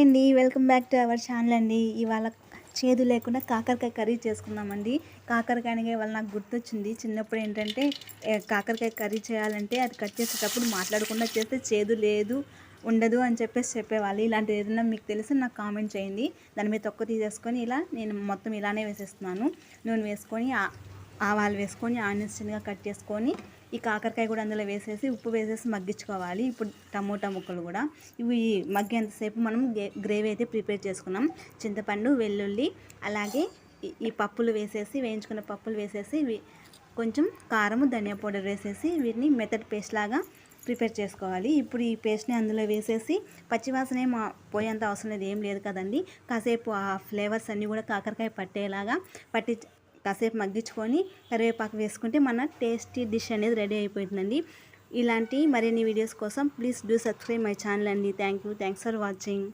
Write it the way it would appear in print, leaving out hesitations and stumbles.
అండి, welcome back to our channel అండి. ఇవాళ చేదు లేకుండా కాకరకాయ కర్రీ చేసుకుందామండి. కాకరకాయ ఇవాళ నాకు గుర్తొచ్చింది. చిన్నప్పుడు ఏంటంటే కాకరకాయ కర్రీ చేయాలంటే అది కట్ చేసేటప్పుడు మాట్లాడకుండా చేస్తే చేదు లేదు ఉండదు అని చెప్పేవాళ్ళు. ఇలాంటిది ఏదైనా మీకు తెలిసి నాకు కామెంట్ చేయండి. దాని మీద తొక్క తీసేసుకొని ఇలా నేను మొత్తం ఇలానే వేసేస్తున్నాను. నూనె వేసుకొని ఆవాలు వేసుకొని ఆనియన్స్ చిన్నగా కట్ చేసుకొని ఈ కాకరకాయ కూడా అందులో వేసేసి ఉప్పు వేసేసి మగ్గించుకోవాలి. ఇప్పుడు టమోటా ముక్కలు కూడా ఇవి మగ్గేంతసేపు మనం గ్రేవీ అయితే ప్రిపేర్ చేసుకున్నాం. చింతపండు, వెల్లుల్లి, అలాగే ఈ పప్పులు వేసేసి వేయించుకున్న పప్పులు వేసేసి కొంచెం కారం, ధనియా పౌడర్ వేసేసి వీటిని మెత్తటి పేస్ట్ లాగా ప్రిపేర్ చేసుకోవాలి. ఇప్పుడు ఈ పేస్ట్ని అందులో వేసేసి పచ్చివాసన ఏం పోయేంత అవసరం లేదు, ఏం లేదు కదండి. కాసేపు ఆ ఫ్లేవర్స్ అన్నీ కూడా కాకరకాయ పట్టేలాగా కాసేపు మగ్గించుకొని కరివేపాకు వేసుకుంటే మన టేస్టీ డిష్ అనేది రెడీ అయిపోతుందండి. ఇలాంటి మరిన్ని వీడియోస్ కోసం please do subscribe my channel అండి. Thanks for watching.